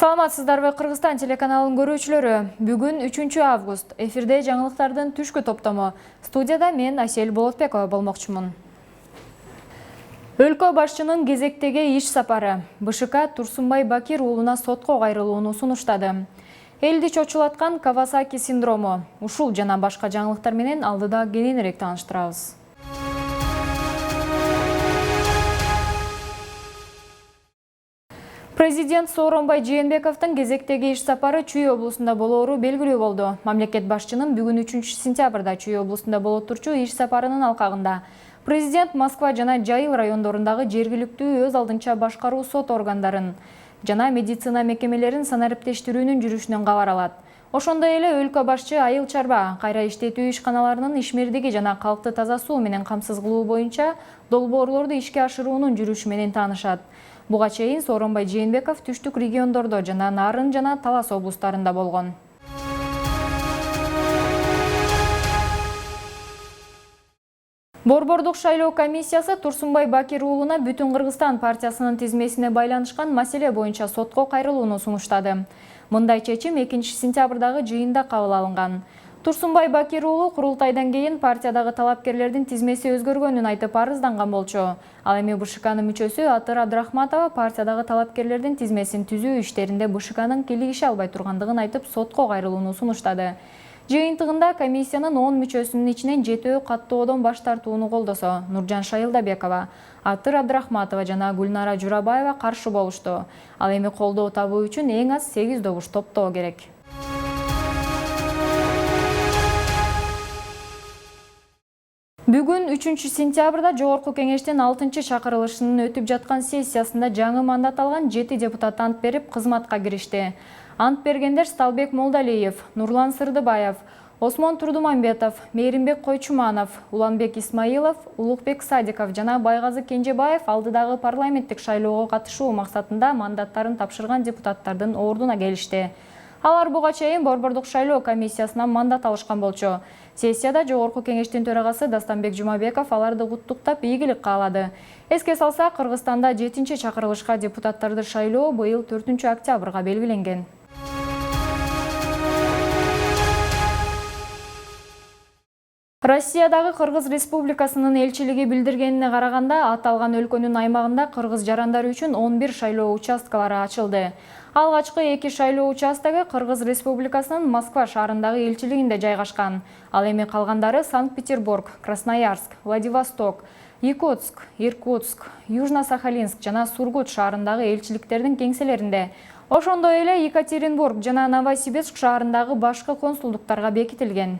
Саламатсыздарбы, Кыргызстан телеканалын көрүүчүлөрү. Бүгүн 3 август. Эфирде жаңылыктардын түшкү топтому. Студияда мен Асель Болотбекова болмокчумун. Өлкө башчынын кезектеги иш сапары. БШК Турсунбай Бакир уулуна сотко кайрылууну сунуштады. Элди чочулаткан Кавасаки синдрому. Ушул жана башка жаңылыктар менен алдыда кененирээк тааныштырабыз. Президент Сооронбай Жээнбековдун кезектеги иш сапары Чүй облусунда болоору белгилүү болду. Мамлекет башчынын бүгүн 3 сентябрда Чүй облусунда боло турчу иш сапарынын алкагында президент Москва жана Жайыл райондорундагы жергиликтүү өз алдынча башкаруу сот органдарын жана медицина мекемелерин санариптештирүүнүн жүрүшүнөн кабар алат. Ошондой эле өлкө башчы айыл чарба, кайра иштетүү ишканаларынын ишмердиги жана калкты таза суу менен камсыз кылуу боюнча долбоорлорду ишке ашыруунун жүрүшү менен таанышат. Буга чейин Сооронбай Жээнбеков түштүк региондордо жана Нарын жана Талас облустарында болгон. Борбордук шайлоо комиссиясы Турсунбай Бакир уулуна Бүтүн Кыргызстан партиясынын тизмесине байланышкан маселе боюнча сотко кайрылууну сунуштады. Мындай чечим 2 сентябрдагы жыйында кабыл алынган. Турсунбай Бакир уулу курултайдан кийин партиядагы талапкерлердин тизмеси өзгөргөнүн айтып арызданган болчу. Ал эми БШКнын мүчөсү Атыр Абдрахматова партиядагы талапкерлердин тизмесин түзүү иштеринде БШКнын кийлигише албай тургандыгын айтып сотко кайрылууну сунуштады. Жыйынтыгында комиссиянын 10 мүчөсүнүн ичинен 7 каттоодон баш тартууну колдосо. Нуржан Шайылдабекова, Атыр Абдрахматова жана Гүлнара Журабаева каршы болушту. Ал эми колдоо табуу үчүн эң аз 8 добуш топтоо керек. Бүгүн 3 сентябрда Жогорку кеңештин 6 чакырылышынын өтүп жаткан сессиясында жаңы мандат алган 7 депутат ант берип кызматка киришти. Ант бергендер Сталбек Молдалиев, Нурлан Сырдыбаев, Осмон Турдумамбетов, Мейримбек Койчуманов, Уланбек Исмаилов, Улукбек Садиков жана Байгазы Кенжебаев алдыдагы парламенттик шайлоого катышуу максатында мандаттарын тапшырган депутаттардын ордуна келишти. Алар буга чейин Борбордук шайлоо комиссиясынан мандат алышкан болчу. Сессияда Жогорку кеңештин төрагасы Дастанбек Жумабеков аларды куттуктап ийгилик каалады. Эске салса, Кыргызстанда 7 чакырылышка депутаттарды шайлоо быйыл 4 октябрга белгиленген. Россиядагы Кыргыз Республикасынын элчилиги билдиргенине караганда, аталган өлкөнүн аймагында кыргыз жарандары үчүн 11 шайлоо участкалары ачылды. Алгачкы 2 шайлоо участогу Кыргыз Республикасынын Москва шаарындагы элчилигинде жайгашкан. Ал эми калгандары Санкт-Петербург, Красноярск, Владивосток, Якутск, Иркутск, Южно-Сахалинск жана Сургут шаарындагы элчиликтердин кеңселеринде. Ошондой эле Екатеринбург жана Новосибирск шаарындагы башкы консулдуктарга бекитилген.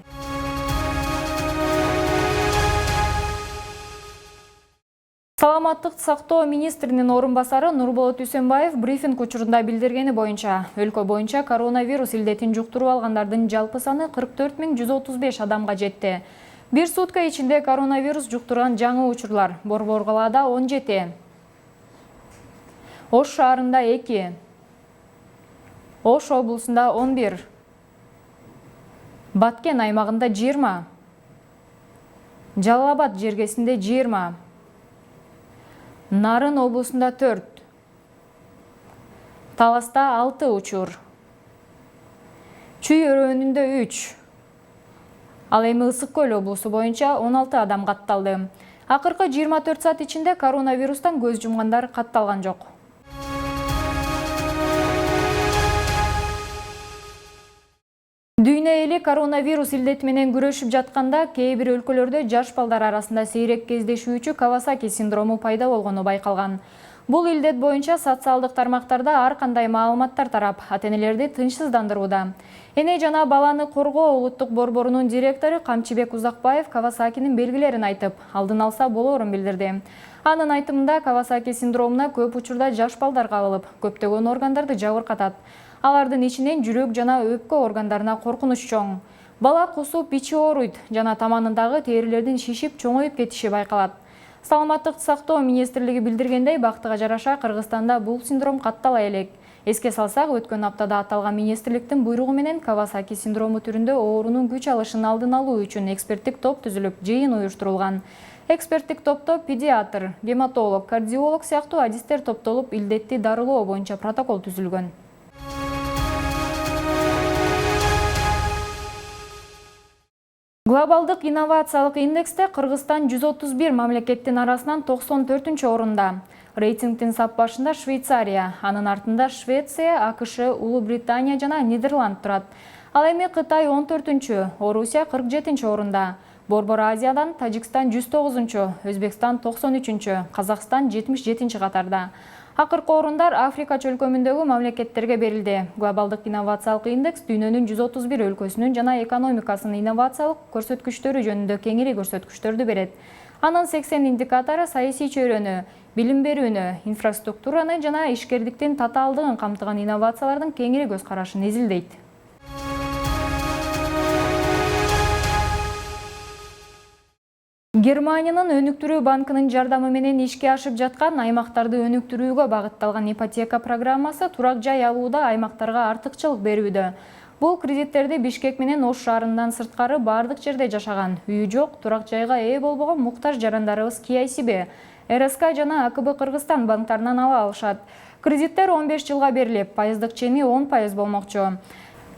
Саламаттык сактоо министринин орун басары Нурболот Үсөнбаев брифинг учурунда билдиргени боюнча, өлкө боюнча коронавирус илдетин жуктуруп алгандардын жалпы саны 44.135 адамга жетти. Бир сутка ичинде коронавирус жуктурган жаңы учурлар: Борбор калаада 17, Ош шаарында 2, Ош облусунда 11, Баткен аймагында 20, Жалал Абад жергесинде 20, Нарын облусунда 4, Таласта 6 учур, Чүй өрөөнүндө 3, ал эми Ысык көл облусу боюнча 16 адам катталды. Акыркы 24 саат ичинде коронавирустан көз жумгандар катталган жок. Дүйнө эли коронавирус илдети менен күрөшүп жатканда, кээ бир өлкөлөрдө жаш балдар арасында сейрек кездешүүчү Кавасаки синдрому пайда болгону байкалган. Бул илдет боюнча социалдык тармактарда ар кандай маалыматтар тарап, ата-энелерди тынчсыздандырууда. Эне жана баланы коргоо улуттук борборунун директору Камчыбек Узакбаев Кавасакинин белгилерин айтып, алдын алса болоорун билдирди. Анын айтымында Кавасаки синдромуна көп учурда жаш балдар кабылып, көптөгөн органдарды жабыркатат. Алардын ичинен жүрөк жана өпкө органдарына коркунуч чоң. Бала кусуп, ичи ооруйт жана таманындагы терилердин шишип, чоңоюп кетиши байкалат. Саламаттык сактоо министрлиги билдиргендей, бактыга жараша Кыргызстанда бул синдром каттала элек. Эске салсак, өткөн аптада аталган министрликтин буйругу менен Кавасаки синдрому түрүндө оорунун күч алышын алдын алуу үчүн эксперттик топ түзүлүп, жыйын уюштурулган. Эксперттик топто педиатр, гематолог, кардиолог сыяктуу адистер топтолуп, илдетти дарылоо боюнча протокол түзүлгөн. Глобалдык инновациялык индексте Кыргызстан 131 мамлекеттин арасынан 94-орунда. Рейтингдин сап башында Швейцария, анын артында Швеция, АКШ, Улуу Британия жана Нидерланд турат. Ал эми Кытай 14-чү, Орусия 47-чү орунда. Борбор Азиядан Тажикстан 109-чу, Өзбекстан 93-чү, Казакстан 77-чи катарда. Акыркы орундар Африка чөлкөмүндөгү мамлекеттерге берилди. Глобалдык инновациялык индекс дүйнөнүн 131 өлкөсүнүн жана экономикасынын инновациялык көрсөткүчтөрү жөнүндө кеңири көрсөткүчтөрдү берет. Анын 80 индикатору саясий чөйрөнү, билим берүүнү, инфраструктураны жана ишкердиктин татаалдыгын камтыган инновациялардын кеңири көз карашын изилдейт. Германиянын өнүктүрүү банкынын жардамы менен ишке ашып жаткан аймактарды өнүктүрүүгө багытталган ипотека программасы турак жай алууда аймактарга артыкчылык берүүдө. Бул кредиттерди Бишкек менен Ош шаарынан сырткары бардык жерде жашаган, үйү жок, турак жайга ээ болбогон муктаж жарандарыбыз KICB, РСК жана АКБ Кыргызстан банктарынан ала алышат. Кредиттер 15 жылга берилип, пайыздык чени 10% болмокчу.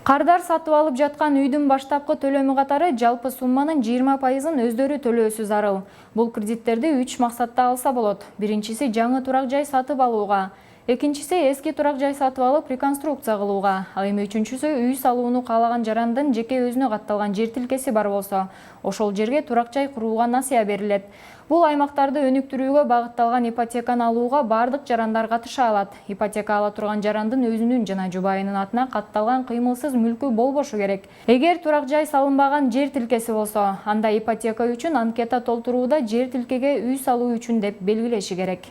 Кардар сатып алып жаткан үйдүн баштапкы төлөмү катары жалпы сумманын 20%-ын өздөрү төлөөсү зарыл. Бул кредиттерди 3 максатта алса болот. Биринчиси жаңы турак жай сатып алууга, экинчиси эски турак жай сатып алып реконструкция кылууга, ал эми үчүнчүсү үй салууну каалаган жарандын жеке өзүнө катталган жер тилкеси бар болсо, ошол жерге турак жай курууга насыя берилет. Бул аймактарды өнүктүрүүгө багытталган ипотеканы алууга бардык жарандар катыша алат. Ипотека ала турган жарандын өзүнүн жана жубайынын атына катталган кыймылсыз мүлкү болбошу керек. Эгер турак жай салынбаган жер тилкеси болсо, анда ипотека үчүн анкета толтурууда жер тилкеге үй салуу үчүн деп белгилеши керек.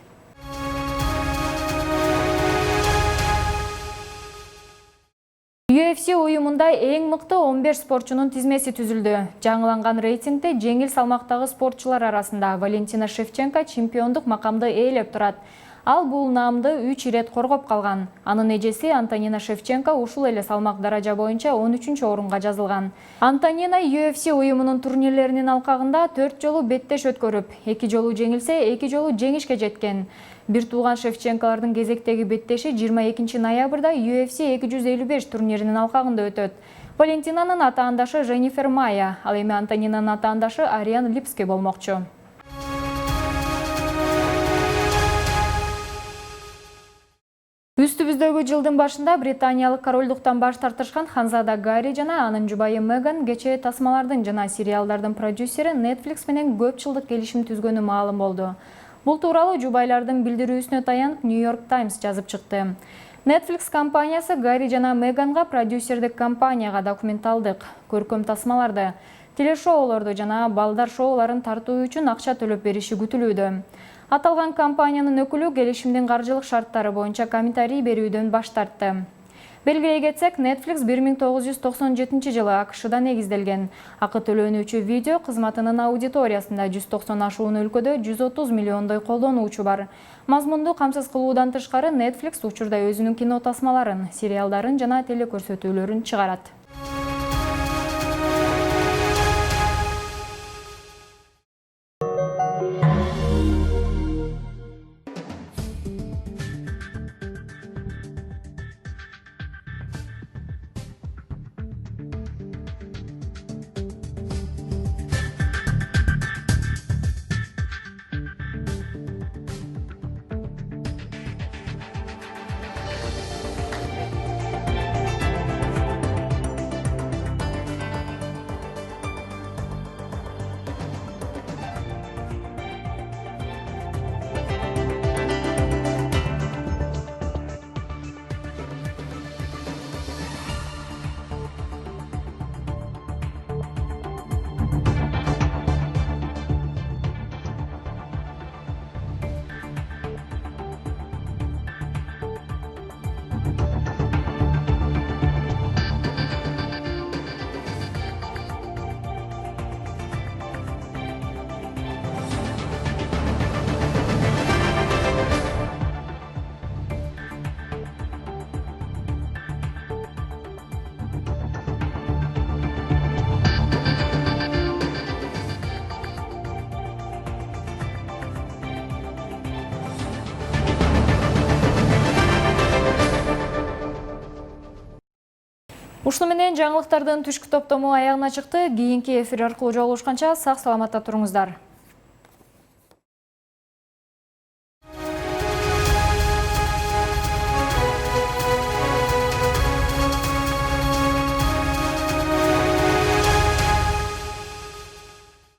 UFC уюмунда эң мыкты 15 спортчунун тизмеси түзүлдү. Жаңыланган рейтингде жеңил салмактагы спортчулар арасында Валентина Шевченко чемпиондук макамды ээлеп турат. Ал бул наамды 3 ирет коргоп калган. Анын эжеси Антонина Шевченко ушул эле салмак даража боюнча 13-орунга жазылган. Антонина UFC уюмунун турнирлеринин алкагында 4 жолу беттеш өткөрүп, 2 жолу жеңилсе, 2 жолу жеңишке жеткен. Бир тууган Шевченколордун кезектеги беттеши 22 ноябрда UFC 255 турниринин алкагында өтөт. Валентинанын атаандашы Женнифер Майя, ал эми Антонинанын атаандашы Ариан Липский болмокчу. Үстүбүздөгү жылдын башында британиялык королдуктан баш тартышкан Ханзада Гарри жана анын жубайы Меган кечээ тасмалардын жана сериалдардын продюсери Netflix менен көп жылдык келишим түзгөнү маалым болду. Бул тууралуу жубайлардын билдирүүсүнө таянып New York Times жазып чыкты. Netflix компаниясы Гарри жана Меганга продюсердик компанияга документалдык, көркөм тасмаларды, телешоулорду жана балдар шоуларын тартуу үчүн акча төлөп бериши күтүлүүдө. Аталган компаниянын өкүлү келишимдин каржылык шарттары боюнча комментарий берүүдөн баш тартты. Белгилей кетсек, Netflix 1997 жылы АКШда негизделген. Акы төлөнүүчү видео кызматынын аудиториясында 190 ашуун өлкөдө 130 миллиондой колдонуучу бар. Мазмунду камсыз кылуудан тышкары Netflix учурда өзүнүн кино тасмаларын, сериалдарын жана телекөрсөтүүлөрүн чыгарат. Ушуну менен жаңылыктардын түшкү топтому аягына чыкты. Кийинки эфир аркылуу жолугушканча сак саламатта туруңуздар.